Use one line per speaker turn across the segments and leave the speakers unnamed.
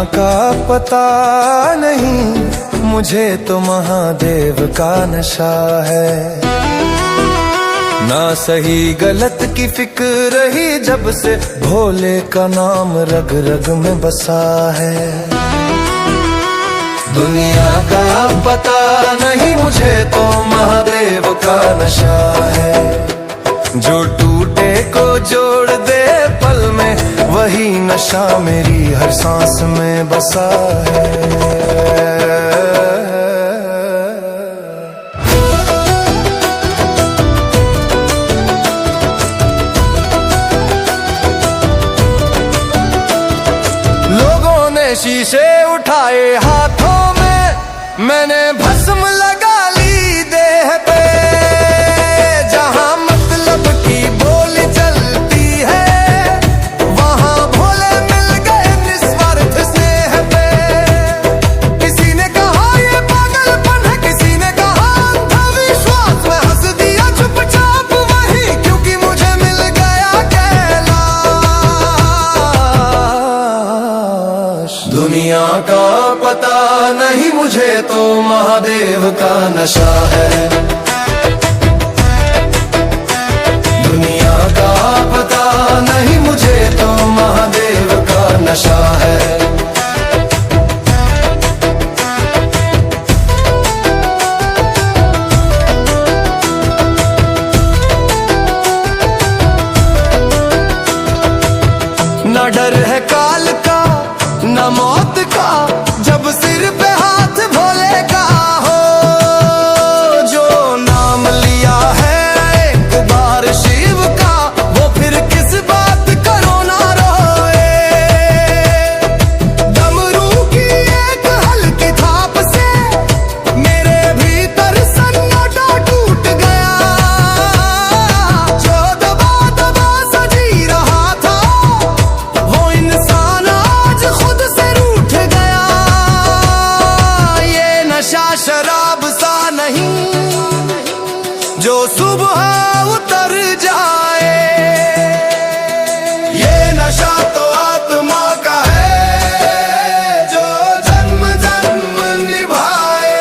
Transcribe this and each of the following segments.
का पता नहीं, मुझे तो महादेव का नशा है। ना सही गलत की फिक्र रही जब से, भोले का नाम रग रग में बसा है। दुनिया का पता नहीं, मुझे तो महादेव का नशा है। जो टूटे को जोड़ दे पल में, वही नशा मेरी हर सांस में बसा है। लोगों ने शीशे उठाए हाथों में, मैंने भस्म लगा ली देह पे। जहां मतलब की बोली चलती है, वहां भोले मिल गए निस्वार्थ स्नेह पे। किसी ने कहा ये पागलपन है, किसी ने कहा अंधविश्वास। मैं हंस दिया चुपचाप वही, क्योंकि मुझे मिल गया कैलाश। दुनिया का पता नहीं, मुझे तो महादेव का नशा है। दुनिया का पता नहीं, मुझे तो महादेव का नशा है। न डर है काल का, न मौत का, जब सिर पे हाथ भोले का हो। जो नाम लिया है एक बार शिव का, वो फिर किस बात करो ना रोए। डमरू की एक हल्की थाप से मेरे भीतर सन्नाटा टूट गया। जो दबा दबा सजी रहा था, वो इंसान आज खुद से रूठ गया। ये नशा शराब सा नहीं, जो सुबह उतर जाए। ये नशा तो आत्मा का है, जो जन्म जन्म निभाए।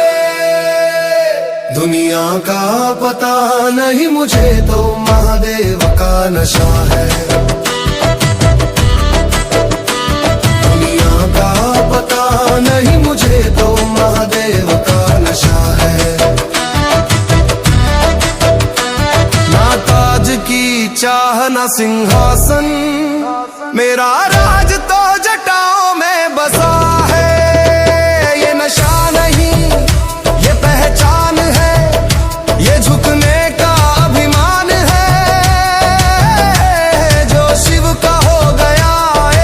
दुनिया का पता नहीं, मुझे तो महादेव का नशा है। दुनिया का पता नहीं, मुझे तो महादेव का नशा है। ना ताज की चाह ना सिंहासन, मेरा राज तो जटाओं में बसा है। ये नशा नहीं, ये पहचान है, ये झुकने का अभिमान है। जो शिव का हो गया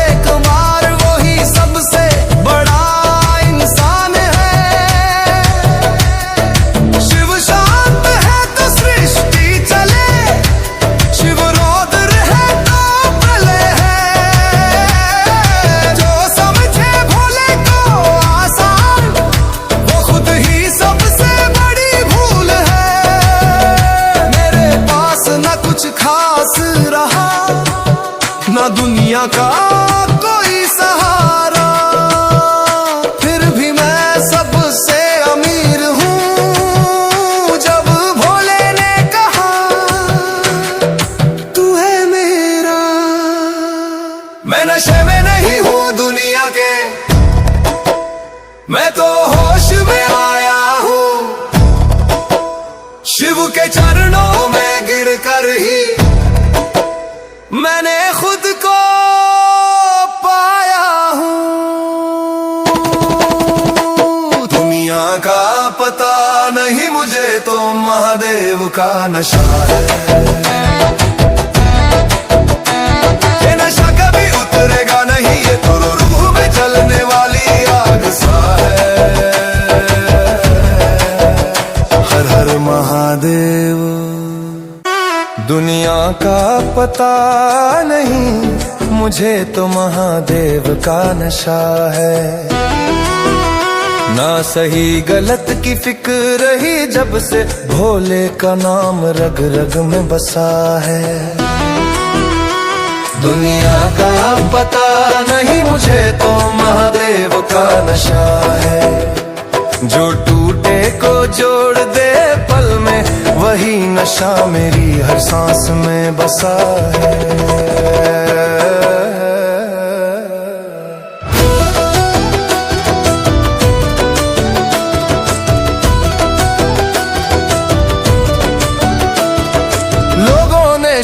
एक बार, वही सबसे बड़ा इंसान है। शिव शांत है तो सृष्टि चले, शिव रौद्र है तो प्रलय है। जो समझे भोले को आसान, वो खुद ही सबसे बड़ी भूल है। मेरे पास न कुछ खास रहा, न दुनिया का कोई सहारा, फिर भी मैं सबसे अमीर हूँ। जब भोले ने कहा तू है मेरा, मैं नशे में नहीं हूँ दुनिया के, मैं तो होश में आया हूँ। शिव के चरणों में गिर कर ही मैंने खुद को पाया हूँ। दुनिया का पता नहीं, मुझे तो महादेव का नशा है। ये नशा कभी उतरेगा नहीं, ये तो रूह में जलने वाली आग सा है। हर हर महादेव। दुनिया का पता नहीं, मुझे तो महादेव का नशा है। ना सही गलत की फिक्र रही जब से, भोले का नाम रग रग में बसा है। दुनिया का पता नहीं मुझे तो महादेव का नशा है। जो टूटे को जोड़ दे पल में, वही नशा मेरी हर सांस में बसा है।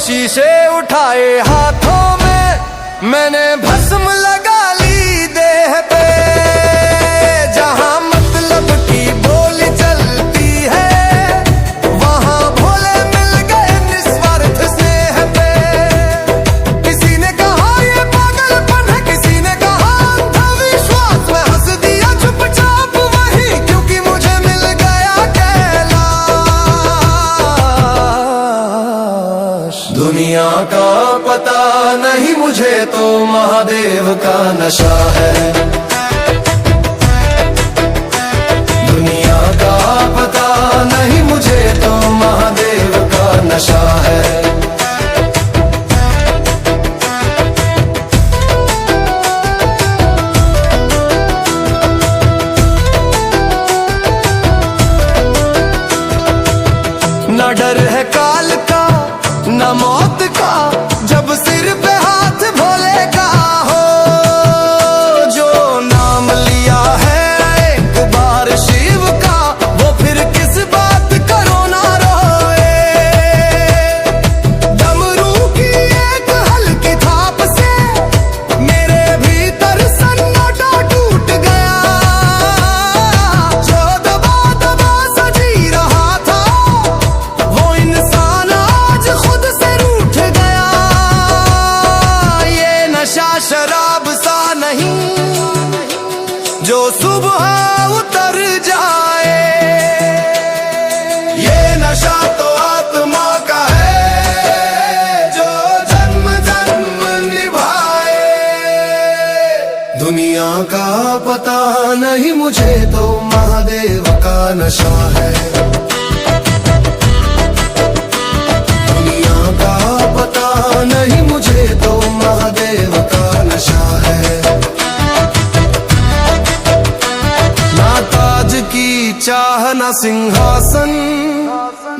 शीशे उठाए हाथों में, मैंने भस्म लगा ली देह पे। जहां मतलब की बोली चलती है, वहां भोले मिल गए निस्वार्थ स्नेह पे। किसी ने कहा ये पागलपन है, किसी ने कहा अंधविश्वास। मैं हंस दिया चुपचाप वही, क्योंकि मुझे मिल गया दुनिया का पता नहीं मुझे तो महादेव का नशा है। दुनिया का पता नहीं मुझे तो महादेव का नशा है। न डर है काल का, न मौत का, जब सिर पे हाथ भोले का हो। जो नाम लिया है एक बार शिव का, वो फिर किस बात करो ना रोए। डमरू की एक हल्की थाप से मेरे भीतर सन्नाटा टूट गया। जो दबा दबा सजी रहा था, वो इंसान आज खुद से रूठ गया। ये नशा शराब सा नहीं जो सुबह उतर जाए। ये नशा तो आत्मा का है, जो जन्म जन्म निभाए। दुनिया का पता नहीं मुझे तो महादेव का नशा है। नहीं मुझे तो महादेव का नशा है। ना ताज की चाह ना सिंहासन,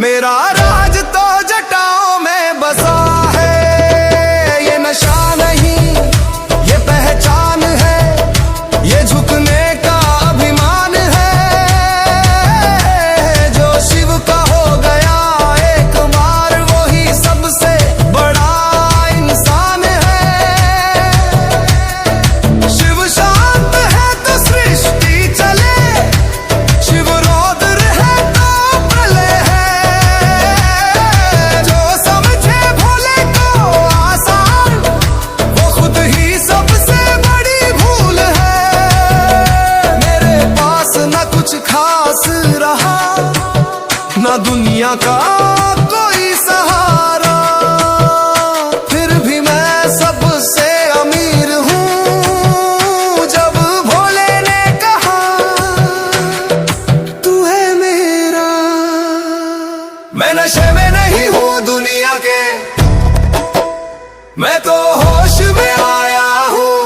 मेरा राज तो जटाओं में बसा है। ये नशा नहीं ये पहचान है, ये झुकने का अभिमान है। जो शिव का हो गया एक बार, वही सबसे खास रहा ना दुनिया का कोई सहारा। फिर भी मैं सबसे अमीर हूँ, जब भोले ने कहा तू है मेरा। मैं नशे में नहीं हूँ दुनिया के, मैं तो होश में आया हूँ।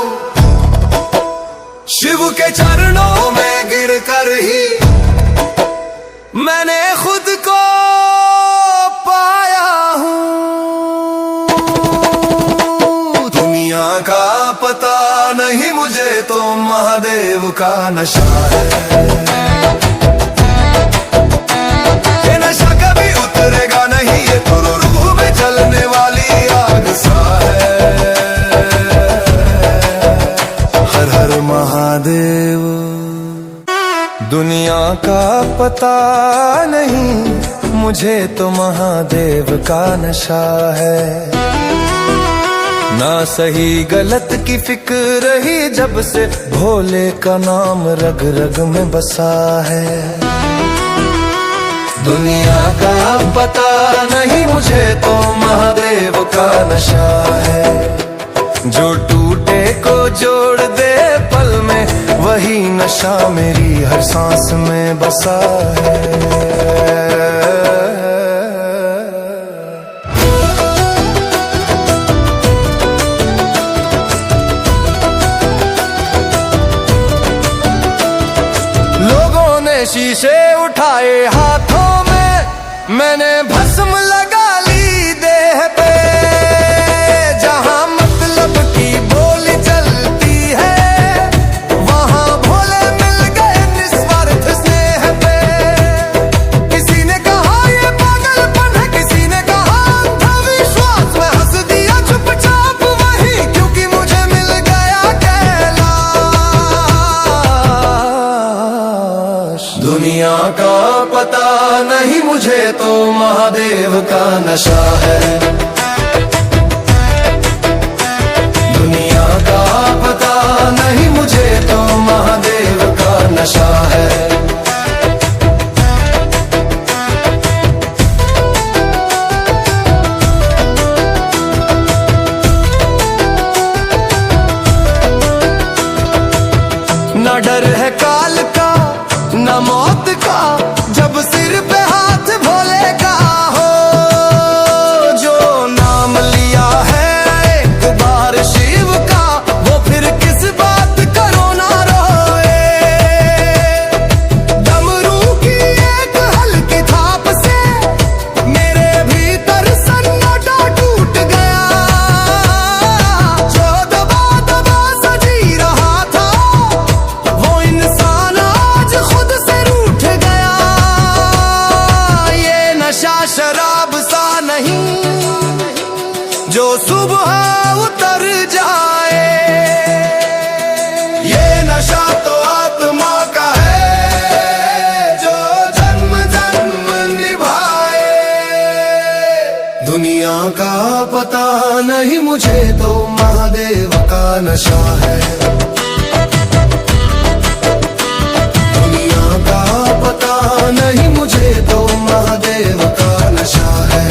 शिव के चरणों में गिर कर ही मैंने खुद को पाया हूँ। दुनिया का पता नहीं मुझे तो महादेव का नशा है। ये नशा कभी उतरेगा नहीं, ये तो रूह में जलने वाली आग सा है। हर हर महादेव। दुनिया का पता नहीं मुझे तो महादेव का नशा है। ना सही गलत की फिक्र ही जब से भोले का नाम रग रग में बसा है। दुनिया का पता नहीं मुझे तो महादेव का नशा है। जो टूटे को जोड़ दे पल में, वही नशा मेरी हर सांस में बसा है। मैंने भस्म लगा ली देह पे, जहां मतलब की बोली चलती है, वहां भोले मिल गए निस्वार्थ स्नेह पे। किसी ने कहा ये पागलपन है, किसी ने कहा अंधा विश्वास, मैं हंस दिया चुपचाप वही, क्योंकि मुझे मिल गया कैलाश। दुनिया का पता नहीं मुझे तो महादेव का नशा है। दुनिया का पता नहीं मुझे तो महादेव का नशा है। न डर है काल का न मौत का, जब सिर पे हाथ भोले का हो। जो नाम लिया है एक बार शिव का, वो फिर किस बात करो ना रोए। डमरू की एक हल्की थाप से मेरे भीतर सन्नाटा टूट गया। जो दबा दबा सजी रहा था, वो इंसान आज खुद से रूठ गया। ये नशा शराब सा नहीं जो सुबह उतर जाए, ये नशा तो आत्मा का है जो जन्म जन्म निभाए। दुनिया का पता नहीं मुझे तो महादेव का नशा है। दुनिया का पता नहीं मुझे तो महादेव का नशा है।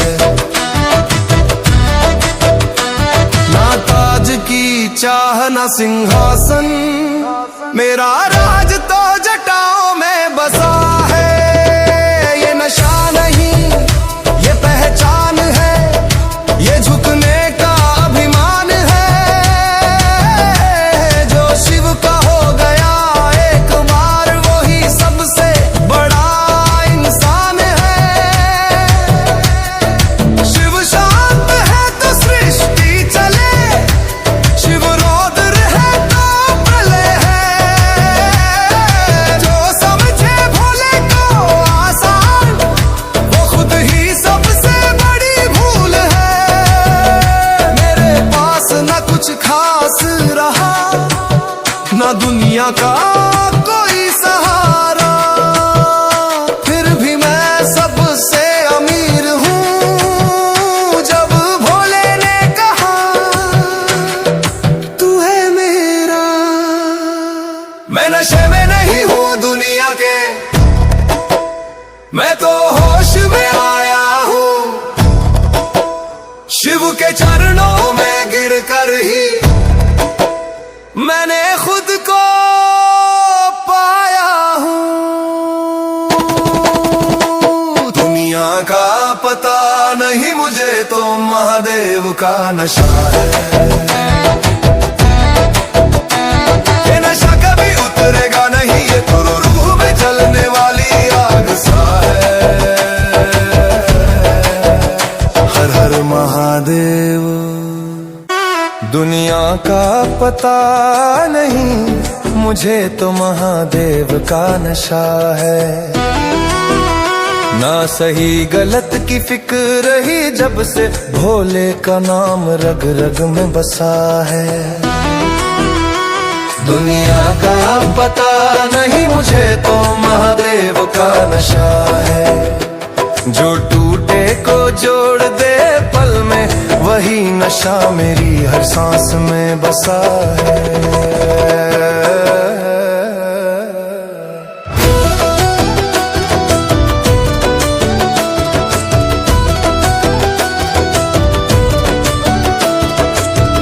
ना ताज की चाह ना सिंहासन, मेरा राज तो जटाओं में बसा है। ये नशा नहीं ये पहचान है, ये झुकने का अभिमान है। जो शिव का हो गया एक बार, वही सबसे बड़ा इंसान है। शिव शांत है तो सृष्टि चले, शिव रौद्र है तो प्रलय है। जो समझे भोले को आसान, वो खुद ही सबसे बड़ी भूल है। मेरे पास न कुछ खास रहा, न दुनिया का कोई सहारा, फिर भी मैं सबसे अमीर हूँ। जब भोले ने कहा तू है मेरा, मैं नशे में नहीं हूँ दुनिया के, मैं तो होश में आया हूँ। शिव के चरणों में गिर कर ही मैंने खुद को पाया हूँ। दुनिया का पता नहीं मुझे तो महादेव का नशा है। ये नशा कभी उतरेगा नहीं, ये तो रूह में जलने वाली आग सा है। हर हर महादेव। दुनिया का पता नहीं मुझे तो महादेव का नशा है। ना सही गलत की फिक्र ही जब से भोले का नाम रग रग में बसा है। दुनिया का पता नहीं मुझे तो महादेव का नशा है। जो टूटे को जोड़ दे पल में, वही नशा मेरी हर सांस में बसा है।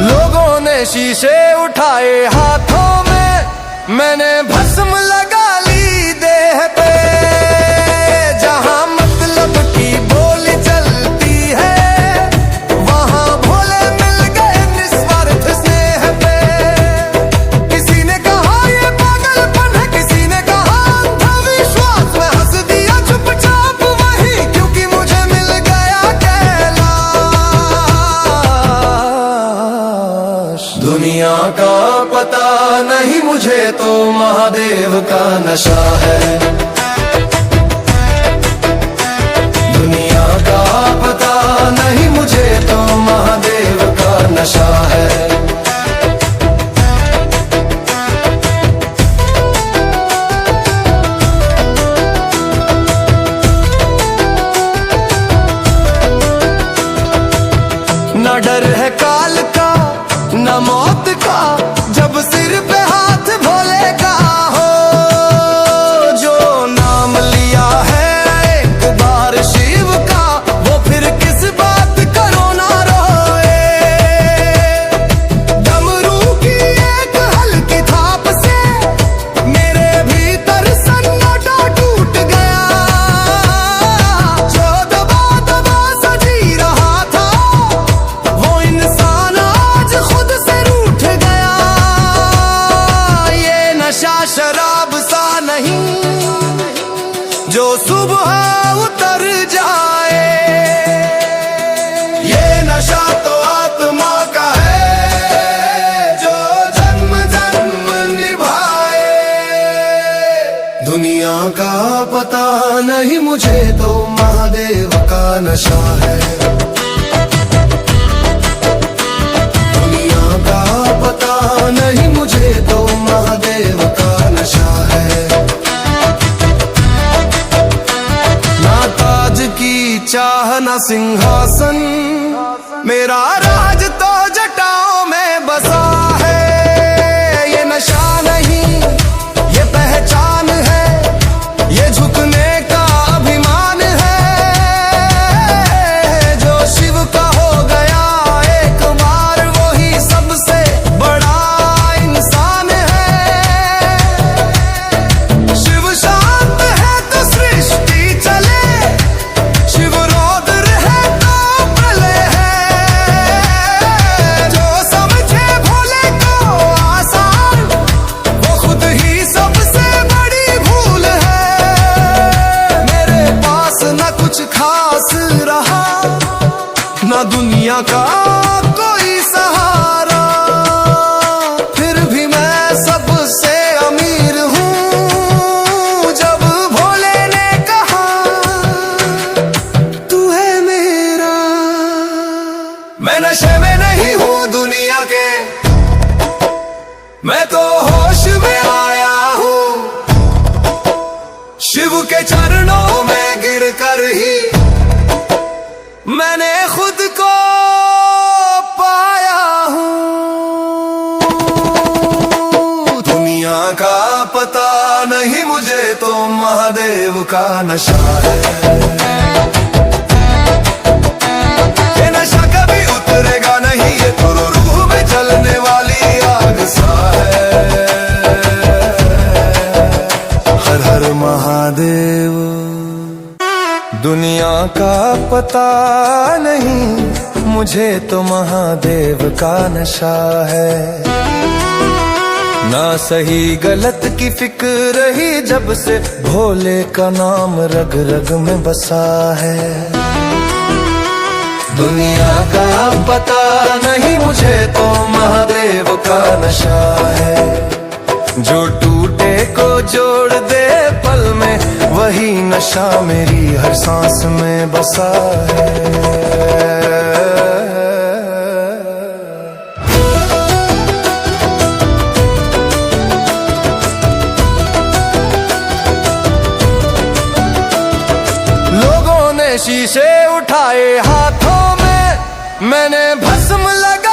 लोगों ने शीशे उठाए हाथों में, मैंने भस्म लगा ली देह पे। जहां मतलब की बोली चलती है, वहां भोले मिल गए निस्वार्थ स्नेह पे। किसी ने कहा ये पागलपन है, किसी ने कहा अंधा विश्वास, मैं हंस दिया चुपचाप वही, क्योंकि मुझे नहीं मुझे तो महादेव का नशा है। दुनिया का पता नहीं मुझे तो महादेव का नशा है। न डर है काल का न मौत का, जब सिर पे हाथ भोले का हो। जो नाम लिया है एक बार शिव का, वो फिर किस बात करो ना रोए। डमरू की एक हल्की थाप से मेरे भीतर सन्नाटा टूट गया। जो दबा दबा सजी रहा था वो इंसान आज खुद से रूठ गया। ये नशा शराब सा नहीं जो सुबह उतर जाए। ये नशा तो आत्मा का है जो जन्म जन्म निभाए। दुनिया का पता नहीं मुझे तो महादेव का नशा है। दुनिया का पता नहीं मुझे तो महादेव का नशा है। ना ताज की चाह ना सिंहासन, मेरा राज तो जटाओं में बसा है। ये नशा नहीं ये पहचान है, ये झुकने का अभिमान है। जो शिव का हो गया एक बार वही सबसे बड़ा इंसान है। शिव शांत है तो सृष्टि चले, शिव रौद्र है तो प्रलय है। जो समझे भोले को आसान वो खुद ही सबसे बड़ी भूल है। मेरे पास न कुछ खास रहा न दुनिया का कोई सहारा, फिर भी मैं सबसे अमीर हूँ। जब भोले ने कहा तू है मेरा, मैं नशे में नहीं हूँ दुनिया के, मैं तो होश में आया हूँ। शिव के चरणों में गिर कर ही मैंने खुद को पाया हूँ। दुनिया का पता नहीं मुझे तो महादेव का नशा है। ये नशा कभी उतरेगा नहीं, ये तो रूह में जलने वाली आग सा है। हर हर महादेव। दुनिया का पता नहीं मुझे तो महादेव का नशा है। ना सही गलत की फिक्र रही जब से भोले का नाम रग रग में बसा है। दुनिया का पता नहीं मुझे तो महादेव का नशा है। जो टूटे को जोड़ दे पल में वही नशा मेरी हर सांस में बसा है। लोगों ने शीशे उठाए हाथों में, मैंने भस्म लगा